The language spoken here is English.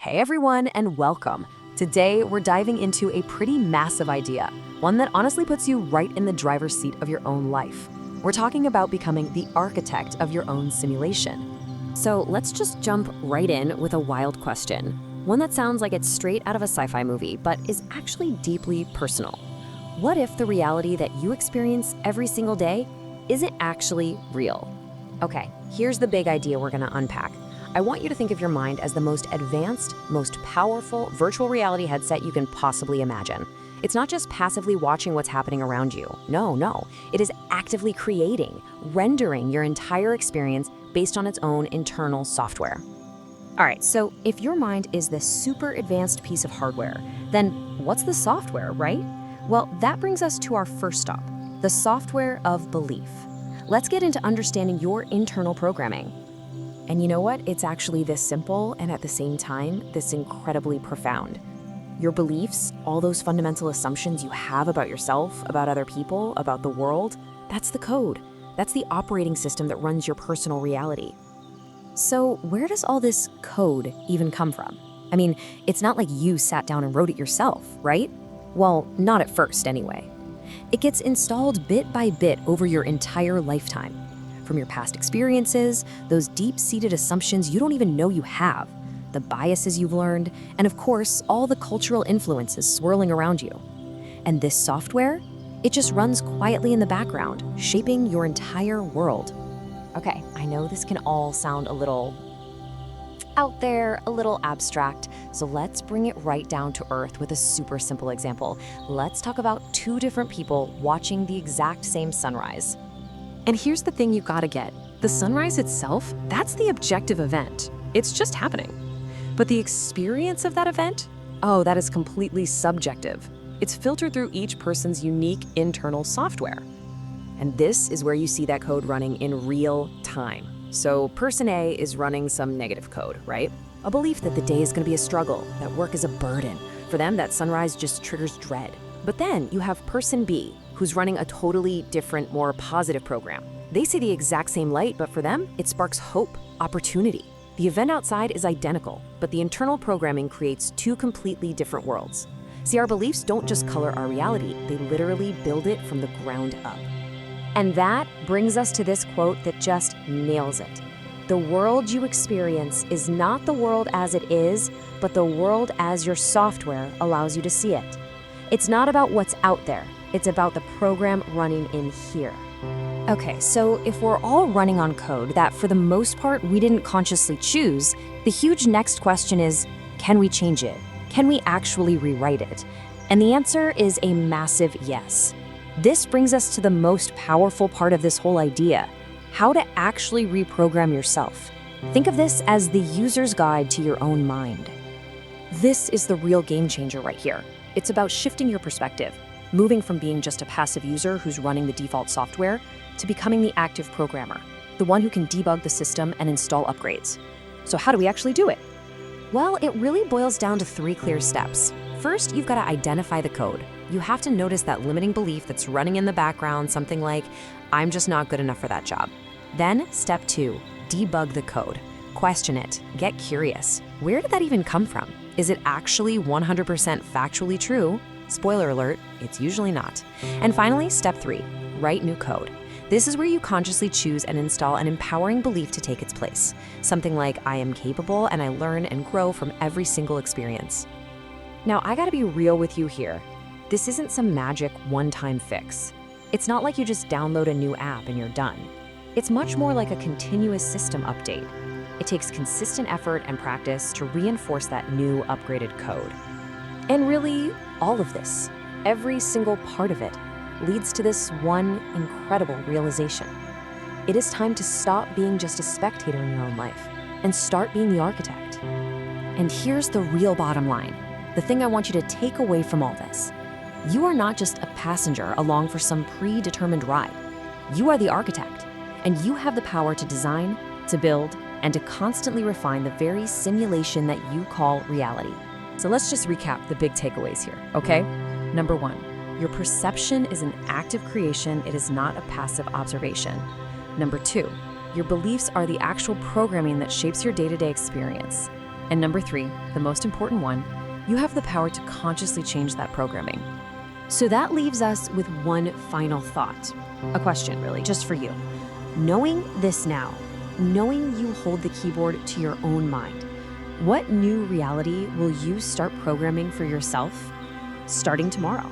Hey everyone, and welcome. Today, we're diving into a pretty massive idea, one that honestly puts you right in the driver's seat of your own life. We're talking about becoming the architect of your own simulation. So let's just jump right in with a wild question, one that sounds like it's straight out of a sci-fi movie, but is actually deeply personal. What if the reality that you experience every single day isn't actually real? Okay, here's the big idea we're gonna unpack. I want you to think of your mind as the most advanced, most powerful virtual reality headset you can possibly imagine. It's not just passively watching what's happening around you. No. It is actively creating, rendering your entire experience based on its own internal software. All right, so if your mind is this super advanced piece of hardware, then what's the software, right? Well, that brings us to our first stop, the software of belief. Let's get into understanding your internal programming. And you know what? It's actually this simple and at the same time, this incredibly profound. Your beliefs, all those fundamental assumptions you have about yourself, about other people, about the world, that's the code. That's the operating system that runs your personal reality. So where does all this code even come from? I mean, it's not like you sat down and wrote it yourself, right? Well, not at first anyway. It gets installed bit by bit over your entire lifetime. From your past experiences, those deep-seated assumptions you don't even know you have, the biases you've learned, and of course, all the cultural influences swirling around you. And this software, it just runs quietly in the background, shaping your entire world. Okay, I know this can all sound a little out there, a little abstract, so let's bring it right down to earth with a super simple example. Let's talk about two different people watching the exact same sunrise. And here's the thing you gotta get. The sunrise itself, that's the objective event. It's just happening. But the experience of that event, oh, that is completely subjective. It's filtered through each person's unique internal software. And this is where you see that code running in real time. So person A is running some negative code, right? A belief that the day is gonna be a struggle, that work is a burden. For them, that sunrise just triggers dread. But then you have person B, who's running a totally different, more positive program. They see the exact same light, but for them, it sparks hope, opportunity. The event outside is identical, but the internal programming creates two completely different worlds. See, our beliefs don't just color our reality, they literally build it from the ground up. And that brings us to this quote that just nails it. The world you experience is not the world as it is, but the world as your software allows you to see it. It's not about what's out there. It's about the program running in here. Okay, so if we're all running on code that for the most part we didn't consciously choose, the huge next question is, can we change it? Can we actually rewrite it? And the answer is a massive yes. This brings us to the most powerful part of this whole idea, how to actually reprogram yourself. Think of this as the user's guide to your own mind. This is the real game changer right here. It's about shifting your perspective, moving from being just a passive user who's running the default software to becoming the active programmer, the one who can debug the system and install upgrades. So how do we actually do it? Well, it really boils down to three clear steps. First, you've got to identify the code. You have to notice that limiting belief that's running in the background, something like, I'm just not good enough for that job. Then, step two, debug the code. Question it, get curious. Where did that even come from? Is it actually 100% factually true? Spoiler alert, it's usually not. And finally, step three, write new code. This is where you consciously choose and install an empowering belief to take its place. Something like, I am capable and I learn and grow from every single experience. Now, I gotta be real with you here. This isn't some magic one-time fix. It's not like you just download a new app and you're done. It's much more like a continuous system update. It takes consistent effort and practice to reinforce that new upgraded code. And really, all of this, every single part of it, leads to this one incredible realization. It is time to stop being just a spectator in your own life and start being the architect. And here's the real bottom line, the thing I want you to take away from all this. You are not just a passenger along for some predetermined ride. You are the architect, and you have the power to design, to build, and to constantly refine the very simulation that you call reality. So let's just recap the big takeaways here, okay? Number one, your perception is an active creation, it is not a passive observation. Number two, your beliefs are the actual programming that shapes your day-to-day experience. And number 3, the most important one, you have the power to consciously change that programming. So that leaves us with one final thought. A question, really, just for you. Knowing this now, knowing you hold the keyboard to your own mind, what new reality will you start programming for yourself starting tomorrow?